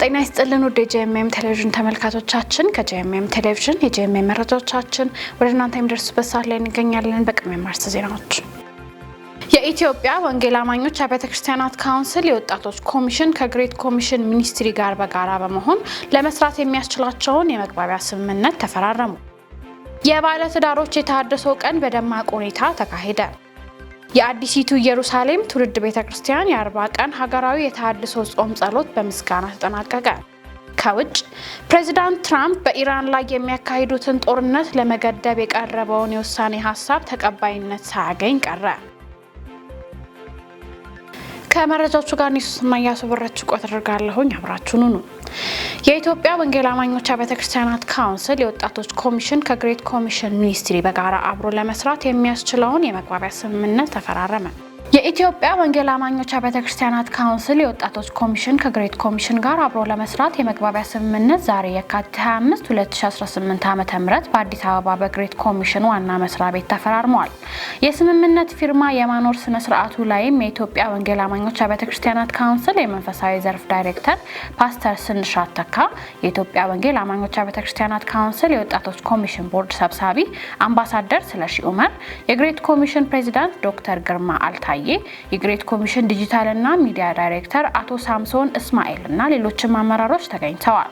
ጤና ይስጥልን ወደ ጄኤምኤም ቴሌቪዥን ተመልካቾቻችን ከጄኤምኤም ቴሌቪዥን የጄኤምኤም መረጃዎቻችን ወደ እናንተ የሚደርሱበት ሰዓት ላይ እንገኛለን። በቅድሚያ ማርስ ዜናዎች የኢትዮጵያ ወንጌል አማኞች አብያተ ክርስቲያናት ካውንስል የወጣቶች ኮሚሽን ከግሬት ኮሚሽን ሚኒስትሪ ጋር በጋራ በመሆን ለመስራት የሚያስችላቸውን የመግባቢያ ስምምነት ተፈራረሙ። የባለ ትዳሮች የተሃድሶ ቀን በደማቅ ሁኔታ ተካሄደ። የአዲሲቱ ኢየሩሳሌም ትውልድ ቤተክርስቲያን የ40 ቀን ሀገራዊ የተሃድሶ ጾም ጸሎት በምስጋና ተጠናቀቀ። ከውጭ ፕሬዚዳንት ትራምፕ በኢራን ላይ የሚያካሂዱትን ጦርነት ለመገደብ የቀረበውን የውሳኔ ሀሳብ ተቀባይነት ሳያገኝ ቀረ። ከመረጃዎቹ ጋር ኒሱስና ያሱብራችሁ ቆይታ አድርጋለሁኝ። አብራችሁኑ ነው። የኢትዮጵያ ወንጌል አማኞች አብያተ ክርስቲያናት ካውንስል የወጣቶች ኮሚሽን ከግሬት ኮሚሽን ሚኒስትሪ በጋራ አብሮ ለመስራት የሚያስችለውን የመግባቢያ ስምምነት ተፈራረመ። የኢትዮጵያ ወንጌል አማኞች አብያተ ክርስቲያናት ካውንስል የወጣቶች ኮሚሽን ከግሬት ኮሚሽን ጋር አብሮ ለመስራት የመግባቢያ ስምምነት ዛሬ የካቲት 25 2018 ዓ.ም በአዲስ አበባ በግሬት ኮሚሽን ዋና መስሪያ ቤት ተፈራርመዋል። የስምምነት ፊርማ የማኖር ስነ ስርዓቱ ላይም የኢትዮጵያ ወንጌል አማኞች አብያተ ክርስቲያናት ካውንስል የመንፈሳዊ ዘርፍ ዳይሬክተር ፓስተር ስንሻት ተካ፣ የኢትዮጵያ ወንጌል አማኞች አብያተ ክርስቲያናት ካውንስል የወጣቶች ኮሚሽን ቦርድ ሰብሳቢ አምባሳደር ስለሺ ኡመር፣ የግሬት ኮሚሽን ፕሬዚዳንት ዶክተር ግርማ አልታ የግሬት ኮሚሽን ዲጂታል እና ሚዲያ ዳይሬክተር አቶ ሳምሶን እስማኤል እና ሌሎችም አመራሮች ተገኝተዋል።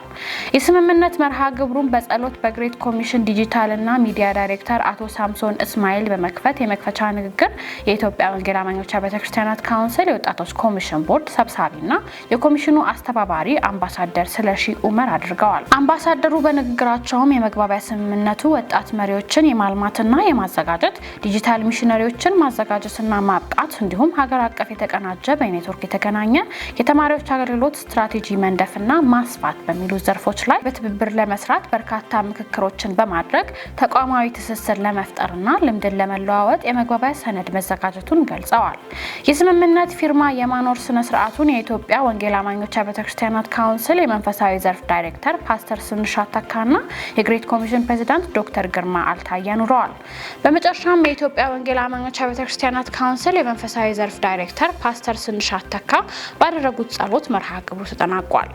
የስምምነት መርሃ ግብሩን በጸሎት በግሬት ኮሚሽን ዲጂታል እና ሚዲያ ዳይሬክተር አቶ ሳምሶን እስማኤል በመክፈት የመክፈቻ ንግግር የኢትዮጵያ ወንጌል አማኞች አብያተ ክርስቲያናት ካውንስል የወጣቶች ኮሚሽን ቦርድ ሰብሳቢና የኮሚሽኑ አስተባባሪ አምባሳደር ስለሺ ኡመር አድርገዋል። አምባሳደሩ በንግግራቸውም የመግባቢያ ስምምነቱ ወጣት መሪዎችን የማልማትና የማዘጋጀት ዲጂታል ሚሽነሪዎችን ማዘጋጀትና ማብቃት እንዲሁም ሀገር አቀፍ የተቀናጀ በኔትወርክ የተገናኘ የተማሪዎች አገልግሎት ስትራቴጂ መንደፍና ማስፋት በሚሉ ዘርፎች ላይ በትብብር ለመስራት በርካታ ምክክሮችን በማድረግ ተቋማዊ ትስስር ለመፍጠርና ልምድን ለመለዋወጥ የመግባቢያ ሰነድ መዘጋጀቱን ገልጸዋል። የስምምነት ፊርማ የማኖር ስነ ስርዓቱን የኢትዮጵያ ወንጌል አማኞች አብያተ ክርስቲያናት ካውንስል የመንፈሳዊ ዘርፍ ዳይሬክተር ፓስተር ስንሻት ተካና የግሬት ኮሚሽን ፕሬዚዳንት ዶክተር ግርማ አልታየ ኑረዋል። በመጨረሻም የኢትዮጵያ ወንጌል አማኞች አብያተ ክርስቲያናት ካውንስል የመንፈሳዊ ዘርፍ ዳይሬክተር ፓስተር ስንሻት ተካ ባደረጉት ጸሎት መርሃ ግብሩ ተጠናቋል።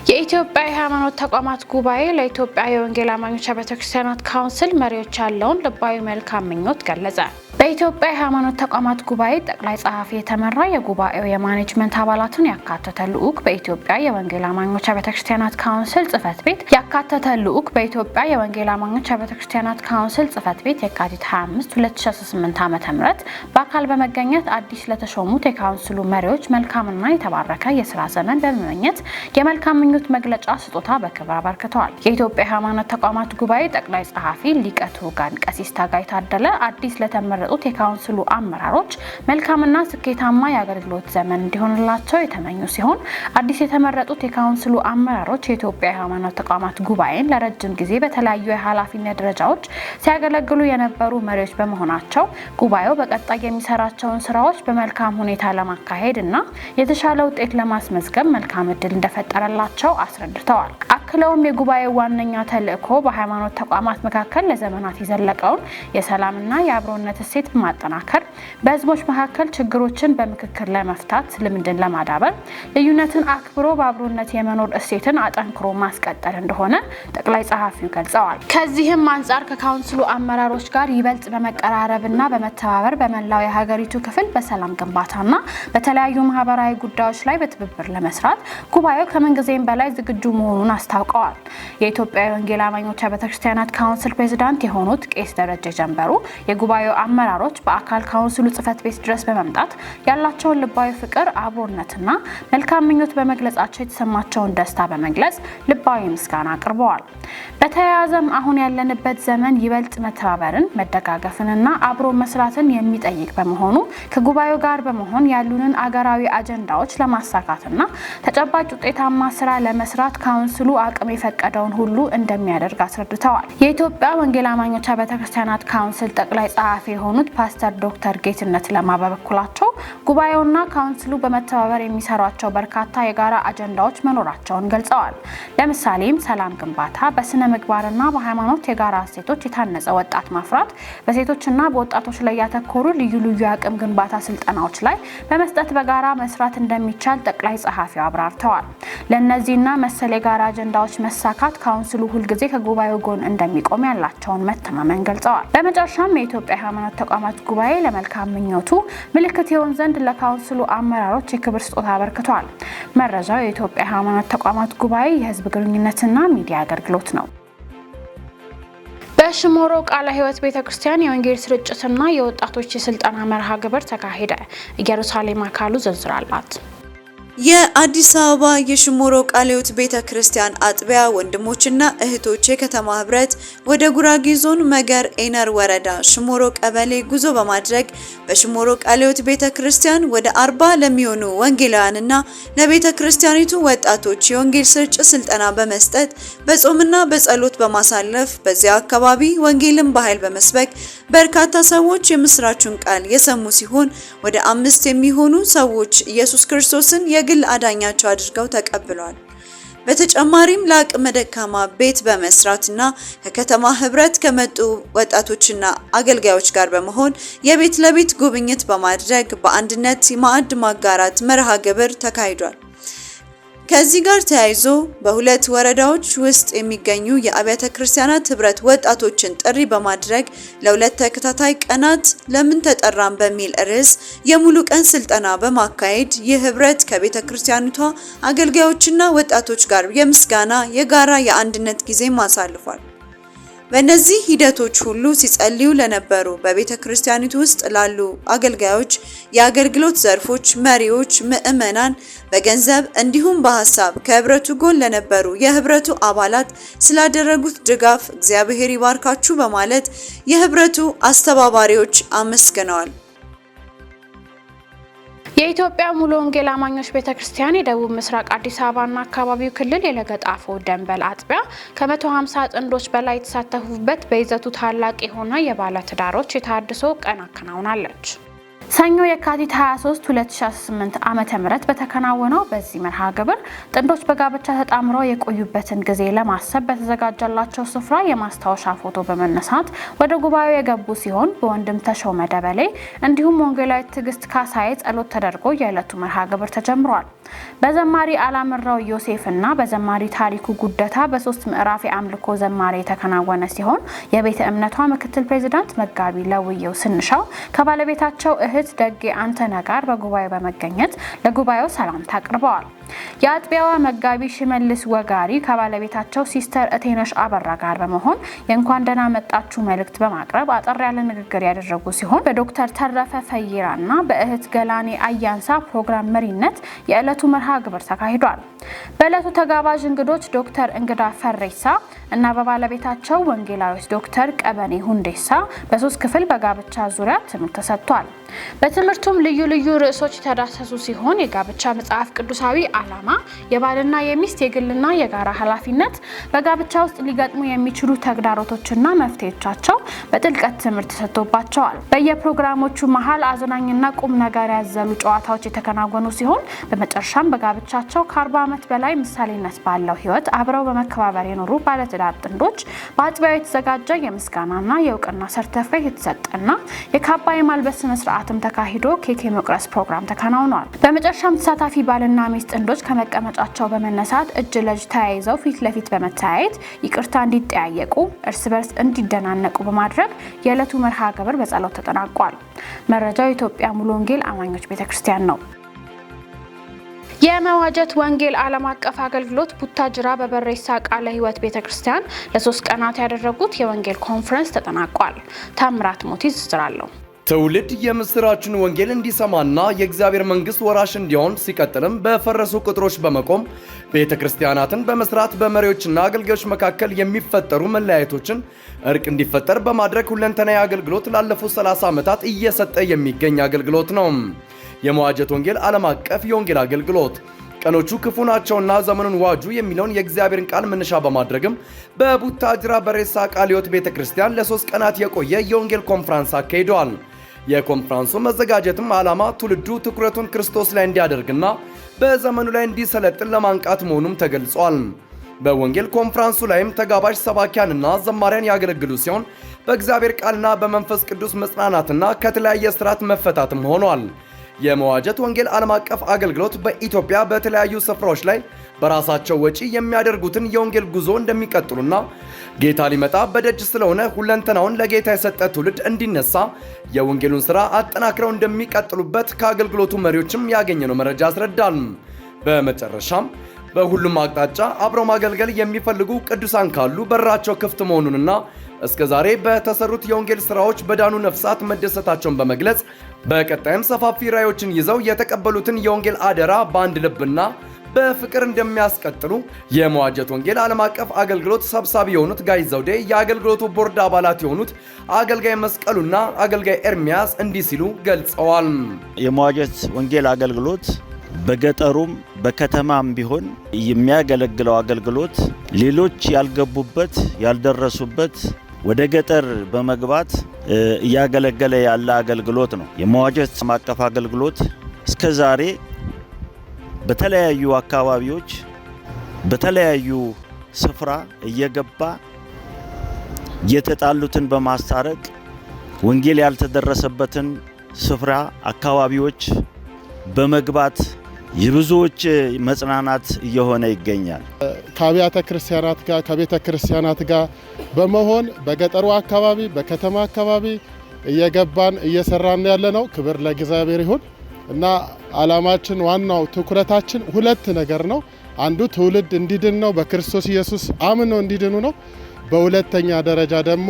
የኢትዮጵያ የሃይማኖት ተቋማት ጉባኤ ለኢትዮጵያ የወንጌል አማኞች አብያተ ክርስቲያናት ካውንስል መሪዎች ያለውን ልባዊ መልካም ምኞት ገለጸ። በኢትዮጵያ የሃይማኖት ተቋማት ጉባኤ ጠቅላይ ጸሐፊ የተመራ የጉባኤው የማኔጅመንት አባላትን ያካተተ ልዑክ በኢትዮጵያ የወንጌል አማኞች አብያተ ክርስቲያናት ካውንስል ጽሕፈት ቤት በኢትዮጵያ የወንጌል አማኞች አብያተ ክርስቲያናት ካውንስል ጽሕፈት ቤት የካቲት 25 2018 ዓ.ም በአካል በመገኘት አዲስ ለተሾሙት የካውንስሉ መሪዎች መልካምና የተባረከ የሥራ ዘመን በመመኘት የመልካም ምኞት መግለጫ ስጦታ በክብር አበርክተዋል። የኢትዮጵያ የሃይማኖት ተቋማት ጉባኤ ጠቅላይ ጸሐፊ ሊቀ ትጉሃን ቀሲስ ታጋይ ታደለ አዲስ ለተመረጡት የካውንስሉ አመራሮች መልካምና ስኬታማ የአገልግሎት ዘመን እንዲሆንላቸው የተመኙ ሲሆን አዲስ የተመረጡት የካውንስሉ አመራሮች የኢትዮጵያ የሃይማኖት ተቋማት ጉባኤን ለረጅም ጊዜ በተለያዩ የኃላፊነት ደረጃዎች ሲያገለግሉ የነበሩ መሪዎች በመሆናቸው ጉባኤው በቀጣይ የሚሰራቸውን ስራዎች በመልካም ሁኔታ ለማካሄድ እና የተሻለ ውጤት ለማስመዝገብ መልካም እድል እንደፈጠረላቸው አስረድተዋል። አክለውም የጉባኤው ዋነኛ ተልዕኮ በሃይማኖት ተቋማት መካከል ለዘመናት የዘለቀውን የሰላምና የአብሮነት እሴት በማጠናከር በህዝቦች መካከል ችግሮችን በምክክር ለመፍታት ልምድን ለማዳበር ልዩነትን አክብሮ በአብሮነት የመኖር እሴትን አጠንክሮ ማስቀጠል እንደሆነ ጠቅላይ ጸሐፊው ገልጸዋል። ከዚህም አንጻር ከካውንስሉ አመራሮች ጋር ይበልጥ በመቀራረብና በመተባበር በመላው የሀገሪቱ ክፍል በሰላም ግንባታና በተለያዩ ማህበራዊ ጉዳዮች ላይ በትብብር ለመስራት ጉባኤው ከምንጊዜም በላይ ዝግጁ መሆኑን አስታውቀዋል። የኢትዮጵያ የወንጌል አማኞች አብያተ ክርስቲያናት ካውንስል ፕሬዚዳንት የሆኑት ቄስ ደረጀ ጀንበሩ የጉባኤው አመራሮች በአካል ካውንስሉ ጽሕፈት ቤት ድረስ በመምጣት ያላቸውን ልባዊ ፍቅር፣ አብሮነትና መልካም ምኞት በመግለጻቸው የተሰማቸውን ደስታ በመግለጽ ልባዊ ምስጋና አቅርበዋል። በተያያዘም አሁን ያለንበት ዘመን ይበልጥ መተባበርን፣ መደጋገፍንና አብሮ መስራትን የሚጠይቅ በመሆኑ ከጉባኤው ጋር በመሆን ያሉንን አገራዊ አጀንዳዎች ለማሳካትና ተጨባጭ ውጤታማ ስራ ለመስራት ካውንስሉ አቅም የፈቀደውን ሁሉ እንደሚያደርግ አስረድተዋል። የኢትዮጵያ ወንጌል አማኞች ቤተክርስቲያናት ካውንስል ጠቅላይ ጸሐፊ የሆኑት ፓስተር ዶክተር ጌትነት ለማ በበኩላቸው ጉባኤውና ካውንስሉ በመተባበር የሚሰሯቸው በርካታ የጋራ አጀንዳዎች መኖራቸውን ገልጸዋል። ለምሳሌም ሰላም ግንባታ፣ በስነ ምግባርና በሃይማኖት የጋራ እሴቶች የታነጸ ወጣት ማፍራት፣ በሴቶችና በወጣቶች ላይ ያተኮሩ ልዩ ልዩ የአቅም ግንባታ ስልጠናዎች ላይ በመስጠት በጋራ መስራት እንደሚቻል ጠቅላይ ጸሐፊው አብራርተዋል። ለእነዚህና መሰል የጋራ አጀንዳዎች መሳካት ካውንስሉ ሁልጊዜ ከጉባኤው ጎን እንደሚቆም ያላቸውን መተማመን ገልጸዋል። በመጨረሻም የኢትዮጵያ ሃይማኖት ተቋማት ጉባኤ ለመልካም ምኞቱ ምልክት ይሆን ዘንድ ለካውንስሉ አመራሮች የክብር ስጦታ አበርክቷል። መረጃው የኢትዮጵያ ሃይማኖት ተቋማት ጉባኤ የህዝብ ግንኙነትና ሚዲያ አገልግሎት ነው። በሽሞሮ ቃለ ሕይወት ቤተክርስቲያን የወንጌል ስርጭትና የወጣቶች የስልጠና መርሃ ግብር ተካሄደ። ኢየሩሳሌም አካሉ ዝርዝር አላት። የአዲስ አበባ የሽሞሮ ቃለ ሕይወት ቤተክርስቲያን አጥቢያ ወንድሞችና እህቶች የከተማ ህብረት ወደ ጉራጌ ዞን መገር ኤነር ወረዳ ሽሞሮ ቀበሌ ጉዞ በማድረግ በሽሞሮ ቃለ ሕይወት ቤተክርስቲያን ወደ 40 ለሚሆኑ ወንጌላውያንና ለቤተክርስቲያኒቱ ወጣቶች የወንጌል ስርጭት ስልጠና በመስጠት በጾምና በጸሎት በማሳለፍ በዚያ አካባቢ ወንጌልን በኃይል በመስበክ በርካታ ሰዎች የምስራቹን ቃል የሰሙ ሲሆን ወደ 5 የሚሆኑ ሰዎች ኢየሱስ ክርስቶስን የግል አዳኛቸው አድርገው ተቀብለዋል። በተጨማሪም ለአቅመ ደካማ ቤት በመስራትና ከከተማ ህብረት ከመጡ ወጣቶችና አገልጋዮች ጋር በመሆን የቤት ለቤት ጉብኝት በማድረግ በአንድነት ማዕድ ማጋራት መርሃ ግብር ተካሂዷል። ከዚህ ጋር ተያይዞ በሁለት ወረዳዎች ውስጥ የሚገኙ የአብያተ ክርስቲያናት ህብረት ወጣቶችን ጥሪ በማድረግ ለሁለት ተከታታይ ቀናት ለምን ተጠራን በሚል ርዕስ የሙሉ ቀን ስልጠና በማካሄድ ይህ ህብረት ከቤተ ክርስቲያኒቷ አገልጋዮችና ወጣቶች ጋር የምስጋና የጋራ የአንድነት ጊዜ ማሳልፏል። በእነዚህ ሂደቶች ሁሉ ሲጸልዩ ለነበሩ በቤተ ክርስቲያኒቱ ውስጥ ላሉ አገልጋዮች፣ የአገልግሎት ዘርፎች መሪዎች፣ ምዕመናን በገንዘብ እንዲሁም በሐሳብ ከህብረቱ ጎን ለነበሩ የህብረቱ አባላት ስላደረጉት ድጋፍ እግዚአብሔር ይባርካችሁ በማለት የህብረቱ አስተባባሪዎች አመስግነዋል። የኢትዮጵያ ሙሉ ወንጌል አማኞች ቤተክርስቲያን የደቡብ ምስራቅ አዲስ አበባና አካባቢው ክልል የለገጣፎ ደንበል አጥቢያ ከ150 ጥንዶች በላይ የተሳተፉበት በይዘቱ ታላቅ የሆነ የባለ ትዳሮች የታድሶ ቀን አከናውናለች። ሰኞ የካቲት 23 2018 ዓመተ ምህረት በተከናወነው በዚህ መርሃ ግብር ጥንዶች በጋብቻ ተጣምረው የቆዩበትን ጊዜ ለማሰብ በተዘጋጀላቸው ስፍራ የማስታወሻ ፎቶ በመነሳት ወደ ጉባኤው የገቡ ሲሆን በወንድም ተሾመ ደበሌ እንዲሁም ወንጌላዊት ትዕግስት ካሳዬ ጸሎት ተደርጎ የዕለቱ መርሃ ግብር ተጀምሯል። በዘማሪ አላምራው ዮሴፍና በዘማሪ ታሪኩ ጉደታ በሶስት ምዕራፍ የአምልኮ ዘማሪ የተከናወነ ሲሆን የቤተ እምነቷ ምክትል ፕሬዝዳንት መጋቢ ለውየው ስንሻው ከባለቤታቸው እህት ደጌ አንተነህ ጋር በጉባኤው በመገኘት ለጉባኤው ሰላምታ አቅርበዋል። የአጥቢያዋ መጋቢ ሽመልስ ወጋሪ ከባለቤታቸው ሲስተር እቴነሽ አበራ ጋር በመሆን የእንኳን ደህና መጣችሁ መልእክት በማቅረብ አጠር ያለ ንግግር ያደረጉ ሲሆን በዶክተር ተረፈ ፈይራና በእህት ገላኔ አያንሳ ፕሮግራም መሪነት የዕለቱ መርሃ ግብር ተካሂዷል። በዕለቱ ተጋባዥ እንግዶች ዶክተር እንግዳ ፈሬሳ እና በባለቤታቸው ወንጌላዊት ዶክተር ቀበኔ ሁንዴሳ በሶስት ክፍል በጋብቻ ዙሪያ ትምህርት ተሰጥቷል። በትምህርቱም ልዩ ልዩ ርዕሶች የተዳሰሱ ሲሆን የጋብቻ መጽሐፍ ቅዱሳዊ ዓላማ፣ የባልና የሚስት የግልና የጋራ ኃላፊነት፣ በጋብቻ ውስጥ ሊገጥሙ የሚችሉ ተግዳሮቶችና መፍትሄዎቻቸው በጥልቀት ትምህርት ተሰጥቶባቸዋል። በየፕሮግራሞቹ መሃል አዝናኝና ቁም ነገር ያዘሉ ጨዋታዎች የተከናወኑ ሲሆን በመጨረሻም በጋብቻቸው ከ40 ዓመት በላይ ምሳሌነት ባለው ህይወት አብረው በመከባበር የኖሩ ባለትዳር ጥንዶች በአጥቢያው የተዘጋጀ የምስጋናና የእውቅና ሰርተፍኬት የተሰጠና የካባ የማልበስ ስነ ስርዓትም ተካሂዶ ኬክ የመቁረስ ፕሮግራም ተከናውኗል። በመጨረሻም ተሳታፊ ባልና ሚስት ጥንዶች ከመቀመጫቸው በመነሳት እጅ ለእጅ ተያይዘው ፊት ለፊት በመተያየት ይቅርታ እንዲጠያየቁ እርስ በርስ እንዲደናነቁ በማድረግ የዕለቱ መርሃ ግብር በጸሎት ተጠናቋል። መረጃው የኢትዮጵያ ሙሉ ወንጌል አማኞች ቤተክርስቲያን ነው። የመዋጀት ወንጌል ዓለም አቀፍ አገልግሎት ቡታጅራ በበሬሳ ቃለ ሕይወት ቤተክርስቲያን ለ3 ቀናት ያደረጉት የወንጌል ኮንፈረንስ ተጠናቋል። ታምራት ሞቲ ዝርዝራለሁ። ትውልድ የምስራችን ወንጌል እንዲሰማና የእግዚአብሔር መንግስት ወራሽ እንዲሆን ሲቀጥልም በፈረሱ ቅጥሮች በመቆም ቤተክርስቲያናትን በመስራት በመሪዎችና አገልጋዮች መካከል የሚፈጠሩ መለያየቶችን እርቅ እንዲፈጠር በማድረግ ሁለንተናዊ አገልግሎት ላለፉት 30 ዓመታት እየሰጠ የሚገኝ አገልግሎት ነው። የመዋጀት ወንጌል ዓለም አቀፍ የወንጌል አገልግሎት ቀኖቹ ክፉ ናቸውና ዘመኑን ዋጁ የሚለውን የእግዚአብሔርን ቃል መነሻ በማድረግም በቡታጅራ በሬሳ ቃለ ሕይወት ቤተክርስቲያን ለ3 ቀናት የቆየ የወንጌል ኮንፈረንስ አካሂደዋል። የኮንፈረንሱ መዘጋጀትም ዓላማ ትውልዱ ትኩረቱን ክርስቶስ ላይ እንዲያደርግና በዘመኑ ላይ እንዲሰለጥን ለማንቃት መሆኑም ተገልጿል። በወንጌል ኮንፈረንሱ ላይም ተጋባዥ ሰባኪያንና ዘማሪያን ያገለግሉ ሲሆን በእግዚአብሔር ቃልና በመንፈስ ቅዱስ መጽናናትና ከተለያየ ስርዓት መፈታትም ሆኗል። የመዋጀት ወንጌል ዓለም አቀፍ አገልግሎት በኢትዮጵያ በተለያዩ ስፍራዎች ላይ በራሳቸው ወጪ የሚያደርጉትን የወንጌል ጉዞ እንደሚቀጥሉና ጌታ ሊመጣ በደጅ ስለሆነ ሁለንተናውን ለጌታ የሰጠ ትውልድ እንዲነሳ የወንጌሉን ሥራ አጠናክረው እንደሚቀጥሉበት ከአገልግሎቱ መሪዎችም ያገኘነው መረጃ ያስረዳል። በመጨረሻም በሁሉም አቅጣጫ አብረው ማገልገል የሚፈልጉ ቅዱሳን ካሉ በራቸው ክፍት መሆኑንና እስከዛሬ በተሰሩት የወንጌል ሥራዎች በዳኑ ነፍሳት መደሰታቸውን በመግለጽ በቀጣይም ሰፋፊ ራእዮችን ይዘው የተቀበሉትን የወንጌል አደራ በአንድ ልብና በፍቅር እንደሚያስቀጥሉ የመዋጀት ወንጌል ዓለም አቀፍ አገልግሎት ሰብሳቢ የሆኑት ጋይ ዘውዴ፣ የአገልግሎቱ ቦርድ አባላት የሆኑት አገልጋይ መስቀሉና አገልጋይ ኤርሚያስ እንዲህ ሲሉ ገልጸዋል። የመዋጀት ወንጌል አገልግሎት በገጠሩም በከተማም ቢሆን የሚያገለግለው አገልግሎት ሌሎች ያልገቡበት ያልደረሱበት ወደ ገጠር በመግባት እያገለገለ ያለ አገልግሎት ነው። የመዋጀት ዓለም አቀፍ አገልግሎት እስከዛሬ በተለያዩ አካባቢዎች በተለያዩ ስፍራ እየገባ የተጣሉትን በማስታረቅ ወንጌል ያልተደረሰበትን ስፍራ አካባቢዎች በመግባት የብዙዎች መጽናናት እየሆነ ይገኛል። ከአብያተ ክርስቲያናት ጋር ከቤተ ክርስቲያናት ጋር በመሆን በገጠሩ አካባቢ በከተማ አካባቢ እየገባን እየሰራን ያለ ነው። ክብር ለእግዚአብሔር ይሁን እና ዓላማችን ዋናው ትኩረታችን ሁለት ነገር ነው። አንዱ ትውልድ እንዲድን ነው፣ በክርስቶስ ኢየሱስ አምነው እንዲድኑ ነው። በሁለተኛ ደረጃ ደግሞ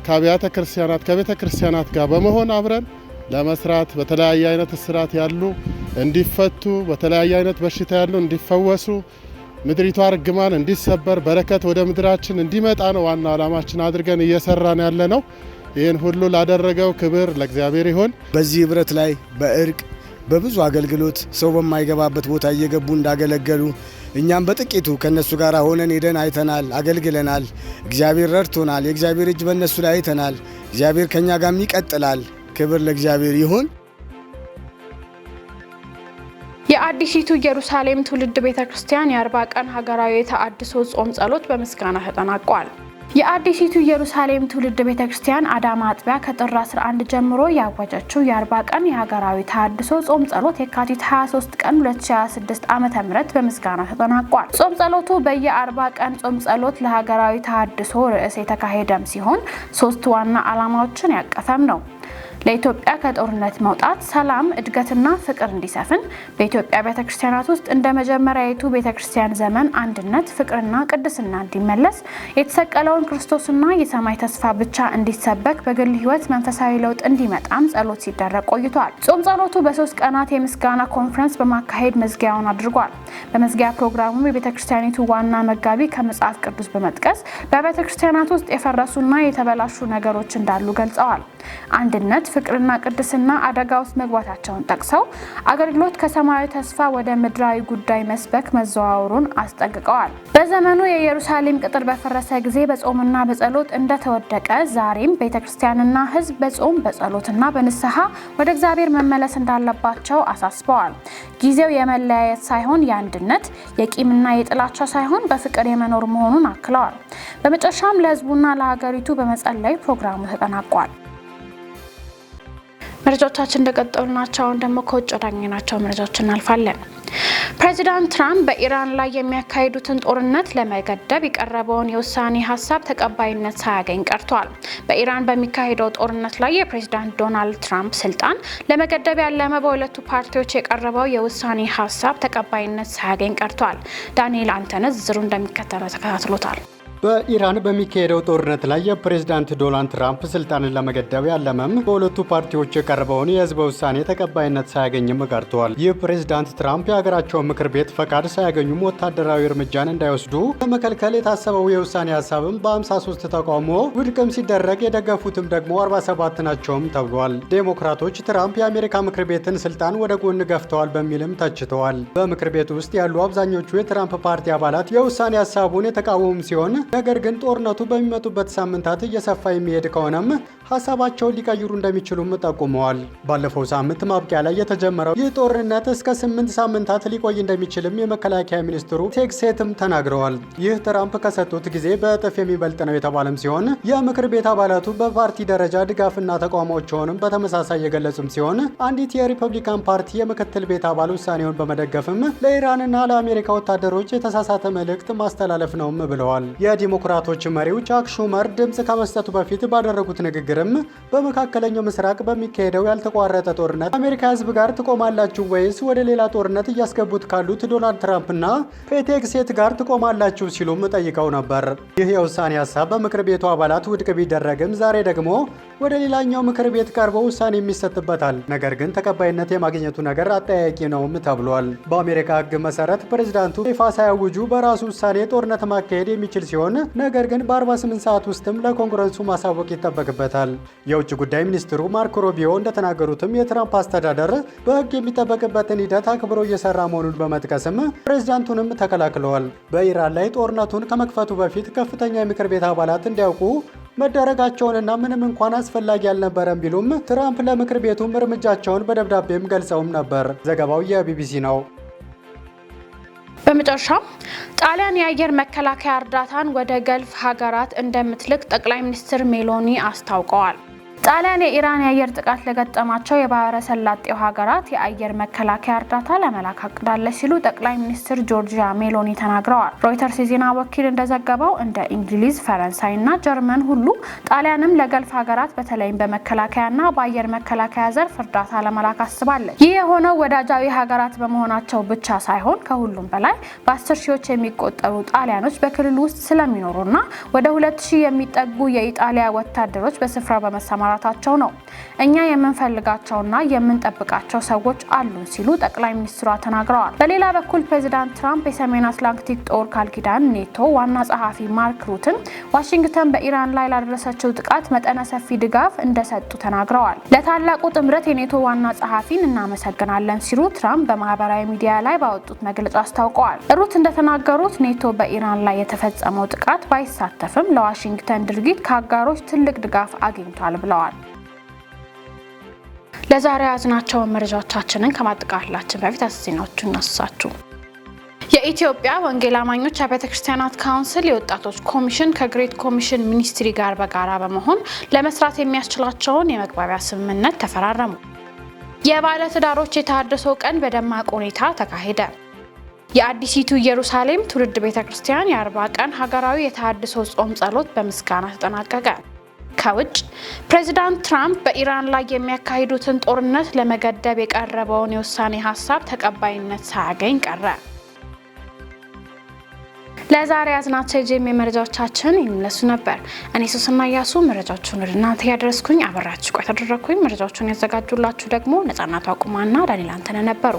ከአብያተ ክርስቲያናት ከቤተ ክርስቲያናት ጋር በመሆን አብረን ለመስራት በተለያየ አይነት እስራት ያሉ እንዲፈቱ፣ በተለያየ አይነት በሽታ ያሉ እንዲፈወሱ፣ ምድሪቷ ርግማን እንዲሰበር፣ በረከት ወደ ምድራችን እንዲመጣ ነው ዋና ዓላማችን አድርገን እየሰራን ያለ ነው። ይህን ሁሉ ላደረገው ክብር ለእግዚአብሔር ይሁን። በዚህ ህብረት ላይ በእርቅ በብዙ አገልግሎት ሰው በማይገባበት ቦታ እየገቡ እንዳገለገሉ እኛም በጥቂቱ ከነሱ ጋር ሆነን ሄደን አይተናል፣ አገልግለናል። እግዚአብሔር ረድቶናል። የእግዚአብሔር እጅ በእነሱ ላይ አይተናል። እግዚአብሔር ከኛ ጋርም ይቀጥላል። ክብር ለእግዚአብሔር ይሁን። የአዲሲቱ ኢየሩሳሌም ትውልድ ቤተክርስቲያን የ40 ቀን ሀገራዊ የተሃድሶ ጾም ጸሎት በምስጋና ተጠናቋል። የአዲሲቱ ኢየሩሳሌም ትውልድ ቤተክርስቲያን አዳማ አጥቢያ ከጥር 11 ጀምሮ ያወጀችው የ40 ቀን የሀገራዊ ተሃድሶ ጾም ጸሎት የካቲት 23 ቀን 2026 ዓ.ም በምስጋና ተጠናቋል። ጾም ጸሎቱ በየ40 ቀን ጾም ጸሎት ለሀገራዊ ተሃድሶ ርዕስ የተካሄደም ሲሆን 3 ዋና ዓላማዎችን ያቀፈም ነው። ለኢትዮጵያ ከጦርነት መውጣት፣ ሰላም፣ እድገትና ፍቅር እንዲሰፍን፣ በኢትዮጵያ ቤተክርስቲያናት ውስጥ እንደ መጀመሪያዊቱ ቤተክርስቲያን ዘመን አንድነት፣ ፍቅርና ቅድስና እንዲመለስ፣ የተሰቀለውን ክርስቶስና የሰማይ ተስፋ ብቻ እንዲሰበክ፣ በግል ሕይወት መንፈሳዊ ለውጥ እንዲመጣም ጸሎት ሲደረግ ቆይቷል። ጾም ጸሎቱ በ3 ቀናት የምስጋና ኮንፈረንስ በማካሄድ መዝጊያውን አድርጓል። በመዝጊያ ፕሮግራሙ የቤተክርስቲያኒቱ ዋና መጋቢ ከመጽሐፍ ቅዱስ በመጥቀስ በቤተክርስቲያናት ውስጥ የፈረሱና የተበላሹ ነገሮች እንዳሉ ገልጸዋል። አንድነት፣ ፍቅርና ቅድስና አደጋ ውስጥ መግባታቸውን ጠቅሰው አገልግሎት ከሰማያዊ ተስፋ ወደ ምድራዊ ጉዳይ መስበክ መዘዋወሩን አስጠንቅቀዋል። በዘመኑ የኢየሩሳሌም ቅጥር በፈረሰ ጊዜ በጾምና በጸሎት እንደተወደቀ ዛሬም ቤተክርስቲያንና ሕዝብ በጾም በጸሎትና በንስሐ ወደ እግዚአብሔር መመለስ እንዳለባቸው አሳስበዋል። ጊዜው የመለያየት ሳይሆን የአንድነት፣ የቂምና የጥላቻ ሳይሆን በፍቅር የመኖር መሆኑን አክለዋል። በመጨረሻም ለሕዝቡና ለሀገሪቱ በመጸለይ ፕሮግራሙ ተጠናቋል። መረጃዎቻችን እንደቀጠሉ ናቸው። አሁን ደግሞ ከውጭ ወዳገኘናቸው መረጃዎች እናልፋለን። ፕሬዚዳንት ትራምፕ በኢራን ላይ የሚያካሂዱትን ጦርነት ለመገደብ የቀረበውን የውሳኔ ሀሳብ ተቀባይነት ሳያገኝ ቀርቷል። በኢራን በሚካሄደው ጦርነት ላይ የፕሬዚዳንት ዶናልድ ትራምፕ ስልጣን ለመገደብ ያለመ በሁለቱ ፓርቲዎች የቀረበው የውሳኔ ሀሳብ ተቀባይነት ሳያገኝ ቀርቷል። ዳንኤል አንተነህ ዝርዝሩ እንደሚከተለው ተከታትሎታል። በኢራን በሚካሄደው ጦርነት ላይ የፕሬዝዳንት ዶናልድ ትራምፕ ስልጣንን ለመገደብ ያለመም በሁለቱ ፓርቲዎች የቀረበውን የህዝበ ውሳኔ ተቀባይነት ሳያገኝም ቀርቷል። ይህ ፕሬዝዳንት ትራምፕ የሀገራቸውን ምክር ቤት ፈቃድ ሳያገኙም ወታደራዊ እርምጃን እንዳይወስዱ ለመከልከል የታሰበው የውሳኔ ሀሳብም በ53 ተቃውሞ ውድቅም ሲደረግ የደገፉትም ደግሞ 47 ናቸውም ተብሏል። ዴሞክራቶች ትራምፕ የአሜሪካ ምክር ቤትን ስልጣን ወደ ጎን ገፍተዋል በሚልም ተችተዋል። በምክር ቤቱ ውስጥ ያሉ አብዛኞቹ የትራምፕ ፓርቲ አባላት የውሳኔ ሀሳቡን የተቃወሙ ሲሆን ነገር ግን ጦርነቱ በሚመጡበት ሳምንታት እየሰፋ የሚሄድ ከሆነም ሀሳባቸውን ሊቀይሩ እንደሚችሉም ጠቁመዋል። ባለፈው ሳምንት ማብቂያ ላይ የተጀመረው ይህ ጦርነት እስከ 8 ሳምንታት ሊቆይ እንደሚችልም የመከላከያ ሚኒስትሩ ቴክሴትም ተናግረዋል። ይህ ትራምፕ ከሰጡት ጊዜ በእጥፍ የሚበልጥ ነው የተባለም ሲሆን የምክር ቤት አባላቱ በፓርቲ ደረጃ ድጋፍና ተቃውሞቸውንም በተመሳሳይ የገለጹም ሲሆን አንዲት የሪፐብሊካን ፓርቲ የምክትል ቤት አባል ውሳኔውን በመደገፍም ለኢራንና ለአሜሪካ ወታደሮች የተሳሳተ መልእክት ማስተላለፍ ነውም ብለዋል። የዲሞክራቶች መሪው ቻክ ሹመር ድምጽ ከመስጠቱ በፊት ባደረጉት ንግግርም በመካከለኛው ምስራቅ በሚካሄደው ያልተቋረጠ ጦርነት አሜሪካ ሕዝብ ጋር ትቆማላችሁ ወይስ ወደ ሌላ ጦርነት እያስገቡት ካሉት ዶናልድ ትራምፕና ፔቴክሴት ጋር ትቆማላችሁ ሲሉም ጠይቀው ነበር። ይህ የውሳኔ ሀሳብ በምክር ቤቱ አባላት ውድቅ ቢደረግም ዛሬ ደግሞ ወደ ሌላኛው ምክር ቤት ቀርቦ ውሳኔ የሚሰጥበታል። ነገር ግን ተቀባይነት የማግኘቱ ነገር አጠያያቂ ነውም ተብሏል። በአሜሪካ ሕግ መሰረት ፕሬዝዳንቱ ይፋ ሳያውጁ በራሱ ውሳኔ ጦርነት ማካሄድ የሚችል ሲሆን ነገር ግን በ48 ሰዓት ውስጥም ለኮንግረሱ ማሳወቅ ይጠበቅበታል። የውጭ ጉዳይ ሚኒስትሩ ማርኮ ሮቢዮ እንደተናገሩትም የትራምፕ አስተዳደር በሕግ የሚጠበቅበትን ሂደት አክብሮ እየሰራ መሆኑን በመጥቀስም ፕሬዝዳንቱንም ተከላክለዋል። በኢራን ላይ ጦርነቱን ከመክፈቱ በፊት ከፍተኛ የምክር ቤት አባላት እንዲያውቁ መደረጋቸውንና ምንም እንኳን አስፈላጊ አልነበረም ቢሉም ትራምፕ ለምክር ቤቱም እርምጃቸውን በደብዳቤም ገልጸውም ነበር። ዘገባው የቢቢሲ ነው። በመጨረሻም ጣሊያን የአየር መከላከያ እርዳታን ወደ ገልፍ ሀገራት እንደምትልክ ጠቅላይ ሚኒስትር ሜሎኒ አስታውቀዋል። ጣሊያን የኢራን የአየር ጥቃት ለገጠማቸው የባህረ ሰላጤው ሀገራት የአየር መከላከያ እርዳታ ለመላክ አቅዳለች ሲሉ ጠቅላይ ሚኒስትር ጆርጂያ ሜሎኒ ተናግረዋል። ሮይተርስ የዜና ወኪል እንደዘገበው እንደ እንግሊዝ፣ ፈረንሳይና ጀርመን ሁሉ ጣሊያንም ለገልፍ ሀገራት በተለይም በመከላከያና በአየር መከላከያ ዘርፍ እርዳታ ለመላክ አስባለች። ይህ የሆነው ወዳጃዊ ሀገራት በመሆናቸው ብቻ ሳይሆን ከሁሉም በላይ በ10 ሺዎች የሚቆጠሩ ጣሊያኖች በክልሉ ውስጥ ስለሚኖሩና ወደ 2000 የሚጠጉ የኢጣሊያ ወታደሮች በስፍራው በመሰማራት ታቸው ነው። እኛ የምንፈልጋቸውና የምንጠብቃቸው ሰዎች አሉን ሲሉ ጠቅላይ ሚኒስትሯ ተናግረዋል። በሌላ በኩል ፕሬዚዳንት ትራምፕ የሰሜን አትላንቲክ ጦር ቃል ኪዳን ኔቶ ዋና ጸሐፊ ማርክ ሩትን ዋሽንግተን በኢራን ላይ ላደረሰችው ጥቃት መጠነ ሰፊ ድጋፍ እንደሰጡ ተናግረዋል። ለታላቁ ጥምረት የኔቶ ዋና ጸሐፊን እናመሰግናለን ሲሉ ትራምፕ በማህበራዊ ሚዲያ ላይ ባወጡት መግለጫ አስታውቀዋል። ሩት እንደተናገሩት ኔቶ በኢራን ላይ የተፈጸመው ጥቃት ባይሳተፍም ለዋሽንግተን ድርጊት ከአጋሮች ትልቅ ድጋፍ አግኝቷል ብለዋል። ለዛሬ ያዝናቸው መረጃዎቻችንን ከማጠቃለላችን በፊት አስሲናዎቹን እናሳችሁ። የኢትዮጵያ ወንጌል አማኞች አብያተ ክርስቲያናት ካውንስል የወጣቶች ኮሚሽን ከግሬት ኮሚሽን ሚኒስትሪ ጋር በጋራ በመሆን ለመስራት የሚያስችላቸውን የመግባቢያ ስምምነት ተፈራረሙ። የባለ ትዳሮች የተሃድሶ ቀን በደማቅ ሁኔታ ተካሄደ። የአዲሲቱ ኢየሩሳሌም ትውልድ ቤተክርስቲያን የ40 ቀን ሀገራዊ የተሃድሶ ጾም ጸሎት በምስጋና ተጠናቀቀ። ከውጭ ፕሬዚዳንት ትራምፕ በኢራን ላይ የሚያካሂዱትን ጦርነት ለመገደብ የቀረበውን የውሳኔ ሀሳብ ተቀባይነት ሳያገኝ ቀረ። ለዛሬ ያዝናቸው የጄኤምኤ መረጃዎቻችን ይመስሉ ነበር። እኔ ሱስና ያሱ መረጃዎቹን ወደ እናንተ ያደረስኩኝ አበራችሁ ቆይታ አደረኩኝ። መረጃዎቹን ያዘጋጁላችሁ ደግሞ ነጻነት አቁማና ዳንኤል አንተነህ ነበሩ።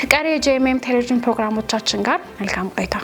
ከቀሪ የጄኤምኤ ቴሌቪዥን ፕሮግራሞቻችን ጋር መልካም ቆይታ